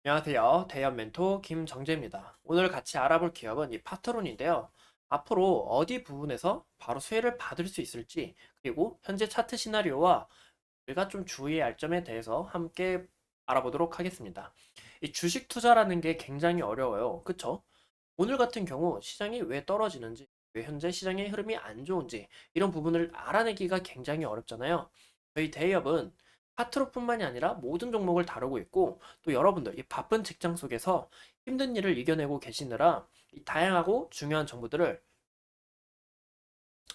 안녕하세요. 대연 멘토 김정재입니다. 오늘 같이 알아볼 기업은 이 파트론인데요. 앞으로 어디 부분에서 바로 수혜를 받을 수 있을지, 그리고 현재 차트 시나리오와 우리가 좀 주의해야 할 점에 대해서 함께 알아보도록 하겠습니다. 이 주식 투자라는 게 굉장히 어려워요. 그쵸? 오늘 같은 경우 시장이 왜 떨어지는지, 왜 현재 시장의 흐름이 안 좋은지, 이런 부분을 알아내기가 굉장히 어렵잖아요. 저희 대기업은 파트로뿐만이 아니라 모든 종목을 다루고 있고, 또 여러분들 이 바쁜 직장 속에서 힘든 일을 이겨내고 계시느라 이 다양하고 중요한 정보들을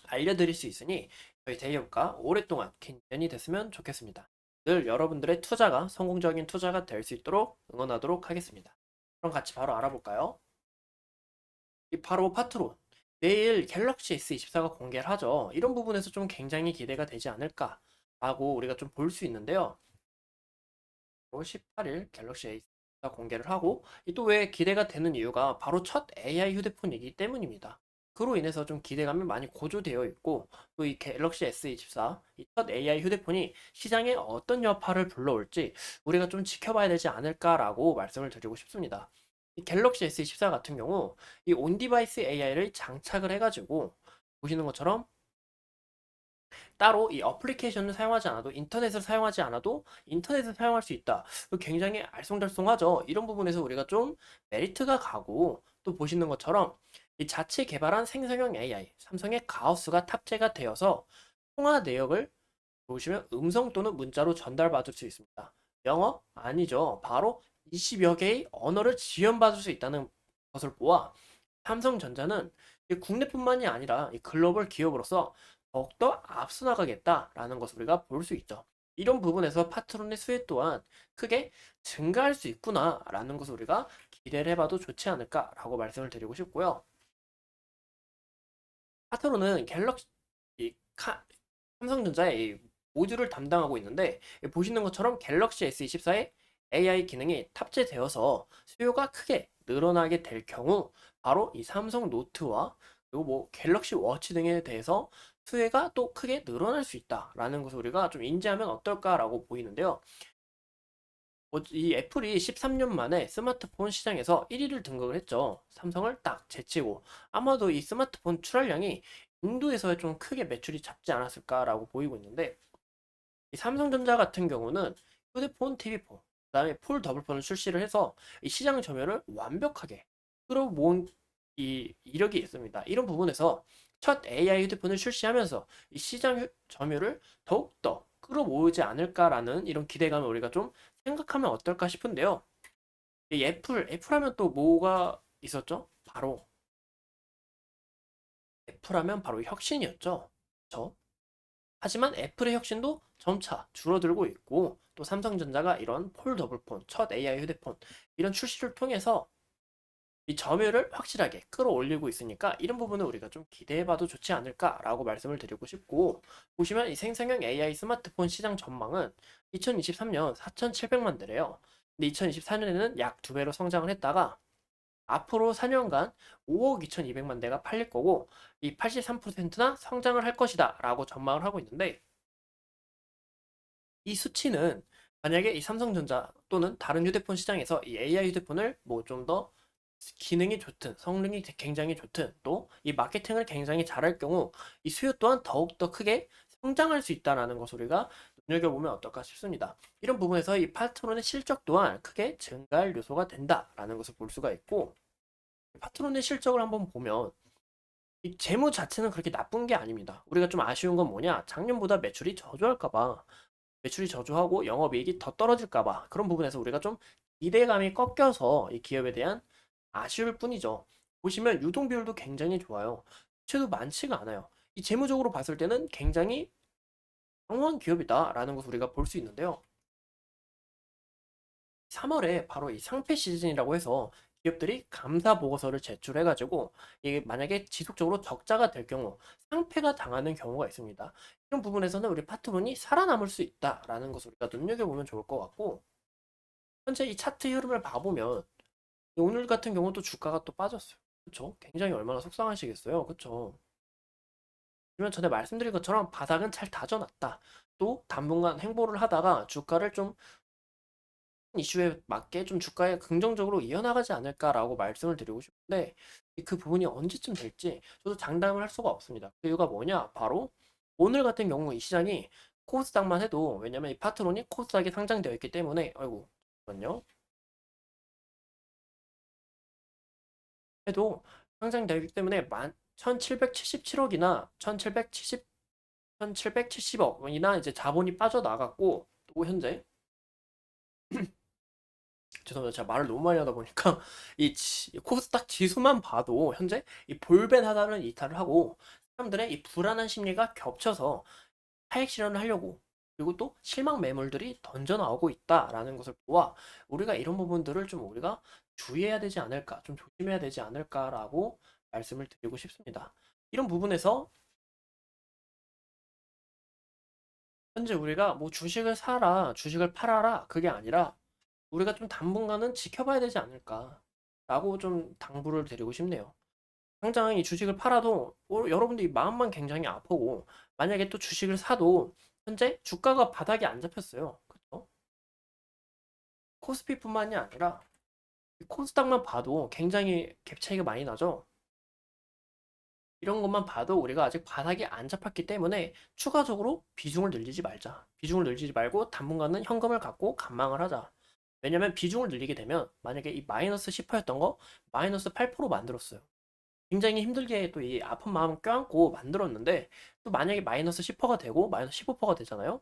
알려드릴 수 있으니 저희 대기업과 오랫동안 긴 인연이 됐으면 좋겠습니다. 늘 여러분들의 투자가 성공적인 투자가 될 수 있도록 응원하도록 하겠습니다. 그럼 같이 바로 알아볼까요? 이 바로 파트론. 내일 갤럭시 S24가 공개를 하죠. 이런 부분에서 좀 굉장히 기대가 되지 않을까라고 우리가 좀 볼 수 있는데요. 18일 갤럭시 A4 공개를 하고 또 왜 기대가 되는 이유가 바로 첫 AI 휴대폰이기 때문입니다. 그로 인해서 좀 기대감이 많이 고조되어 있고 또 이 갤럭시 S24 이 첫 AI 휴대폰이 시장에 어떤 여파를 불러올지 우리가 좀 지켜봐야 되지 않을까라고 말씀을 드리고 싶습니다. 이 갤럭시 S24 같은 경우 이 온디바이스 AI를 장착을 해가지고 보시는 것처럼 따로 이 어플리케이션을 사용하지 않아도 인터넷을 사용하지 않아도 인터넷을 사용할 수 있다. 굉장히 알쏭달쏭하죠. 이런 부분에서 우리가 좀 메리트가 가고 또 보시는 것처럼 이 자체 개발한 생성형 AI 삼성의 가우스가 탑재가 되어서 통화 내역을 보시면 음성 또는 문자로 전달받을 수 있습니다. 영어? 아니죠. 바로 20여 개의 언어를 지원받을 수 있다는 것을 보아 삼성전자는 국내뿐만이 아니라 글로벌 기업으로서 더욱더 앞서 나가겠다라는 것을 우리가 볼 수 있죠. 이런 부분에서 파트론의 수혜 또한 크게 증가할 수 있구나라는 것을 우리가 기대를 해봐도 좋지 않을까라고 말씀을 드리고 싶고요. 파트론은 갤럭시 이 삼성전자의 이 모듈을 담당하고 있는데 보시는 것처럼 갤럭시 S24에 AI 기능이 탑재되어서 수요가 크게 늘어나게 될 경우 바로 이 삼성 노트와 그리고 뭐 갤럭시 워치 등에 대해서 수혜가 또 크게 늘어날 수 있다라는 것을 우리가 좀 인지하면 어떨까라고 보이는데요. 이 애플이 13년 만에 스마트폰 시장에서 1위를 등극을 했죠. 삼성을 딱 제치고 아마도 이 스마트폰 출하량이 인도에서 좀 크게 매출이 잡지 않았을까라고 보이고 있는데 이 삼성전자 같은 경우는 휴대폰, TV폰, 그다음에 폴 더블폰을 출시를 해서 이 시장 점유율을 완벽하게 끌어모은 이 이력이 있습니다. 이런 부분에서 첫 AI 휴대폰을 출시하면서 이 시장 점유율을 더욱더 끌어모으지 않을까라는 이런 기대감을 우리가 좀 생각하면 어떨까 싶은데요. 이 애플하면 또 뭐가 있었죠? 애플하면 바로 혁신이었죠. 그쵸? 하지만 애플의 혁신도 점차 줄어들고 있고 또 삼성전자가 이런 폴더블폰, 첫 AI 휴대폰 이런 출시를 통해서 이 점유율을 확실하게 끌어올리고 있으니까 이런 부분을 우리가 좀 기대해봐도 좋지 않을까라고 말씀을 드리고 싶고 보시면 이 생성형 AI 스마트폰 시장 전망은 2023년 4,700만 대래요. 근데 2024년에는 약 2배로 성장을 했다가 앞으로 4년간 5억 2,200만 대가 팔릴 거고 이 83%나 성장을 할 것이다 라고 전망을 하고 있는데 이 수치는 만약에 이 삼성전자 또는 다른 휴대폰 시장에서 이 AI 휴대폰을 뭐 좀 더 기능이 좋든 성능이 굉장히 좋든 또 이 마케팅을 굉장히 잘할 경우 이 수요 또한 더욱더 크게 성장할 수 있다는 것을 우리가 눈여겨보면 어떨까 싶습니다. 이런 부분에서 이 파트론의 실적 또한 크게 증가할 요소가 된다라는 것을 볼 수가 있고 파트론의 실적을 한번 보면 이 재무 자체는 그렇게 나쁜 게 아닙니다. 우리가 좀 아쉬운 건 뭐냐? 작년보다 매출이 저조할까 봐. 매출이 저조하고 영업이익이 더 떨어질까 봐. 그런 부분에서 우리가 좀 기대감이 꺾여서 이 기업에 대한 아쉬울 뿐이죠. 보시면 유동 비율도 굉장히 좋아요. 수채도 많지가 않아요. 이 재무적으로 봤을 때는 굉장히 평범한 기업이다라는 것을 우리가 볼 수 있는데요. 3월에 바로 이 상패 시즌이라고 해서 기업들이 감사 보고서를 제출해가지고 이게 만약에 지속적으로 적자가 될 경우 상패가 당하는 경우가 있습니다. 이런 부분에서는 우리 파트론이 살아남을 수 있다라는 것을 우리가 눈여겨보면 좋을 것 같고 현재 이 차트 흐름을 봐보면 오늘 같은 경우도 주가가 또 빠졌어요. 그쵸? 굉장히 얼마나 속상하시겠어요. 그쵸? 그러면 전에 말씀드린 것처럼 바닥은 잘 다져놨다. 또 당분간 행보를 하다가 주가를 좀 이슈에 맞게 좀 주가에 긍정적으로 이어나가지 않을까라고 말씀을 드리고 싶은데 그 부분이 언제쯤 될지 저도 장담을 할 수가 없습니다. 그 이유가 뭐냐? 바로 오늘 같은 경우 이 시장이 코스닥만 해도 왜냐면 이 파트론이 코스닥에 상장되어 있기 때문에 아이고 잠깐만요. 해도 상장되어 있기 때문에 1777억이나 1770억이나 이제 자본이 빠져나갔고 또 현재 죄송합니다. 제가 말을 너무 많이 하다 보니까 이 코스닥 지수만 봐도 현재 이 볼벤하다는 이탈을 하고 사람들의 이 불안한 심리가 겹쳐서 하액 실현을 하려고 그리고 또 실망 매물들이 던져 나오고 있다라는 것을 보아 우리가 이런 부분들을 좀 우리가 주의해야 되지 않을까, 좀 조심해야 되지 않을까라고 말씀을 드리고 싶습니다. 이런 부분에서 현재 우리가 뭐 주식을 사라, 주식을 팔아라 그게 아니라 우리가 좀 당분간은 지켜봐야 되지 않을까라고 좀 당부를 드리고 싶네요. 당장 이 주식을 팔아도 여러분들이 마음만 굉장히 아프고 만약에 또 주식을 사도 현재 주가가 바닥에 안 잡혔어요. 그렇죠? 코스피뿐만이 아니라 코스닥만 봐도 굉장히 갭 차이가 많이 나죠. 이런 것만 봐도 우리가 아직 바닥이 안 잡혔기 때문에 추가적으로 비중을 늘리지 말자. 비중을 늘리지 말고 당분간은 현금을 갖고 관망을 하자. 왜냐면 비중을 늘리게 되면 만약에 이 마이너스 10%였던 거 마이너스 8% 만들었어요. 굉장히 힘들게 또 이 아픈 마음 껴안고 만들었는데 또 만약에 마이너스 10%가 되고 마이너스 15%가 되잖아요.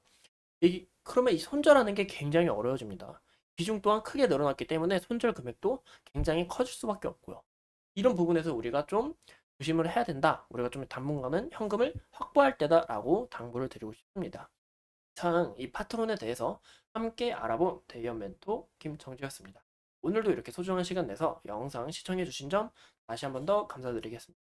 그러면 이 손절하는 게 굉장히 어려워집니다. 비중 또한 크게 늘어났기 때문에 손절 금액도 굉장히 커질 수밖에 없고요. 이런 부분에서 우리가 좀 조심을 해야 된다. 우리가 좀 당분간은 현금을 확보할 때다라고 당부를 드리고 싶습니다. 이상 이 파트론에 대해서 함께 알아본 대의원 멘토 김정지였습니다. 오늘도 이렇게 소중한 시간 내서 영상 시청해주신 점 다시 한번 더 감사드리겠습니다.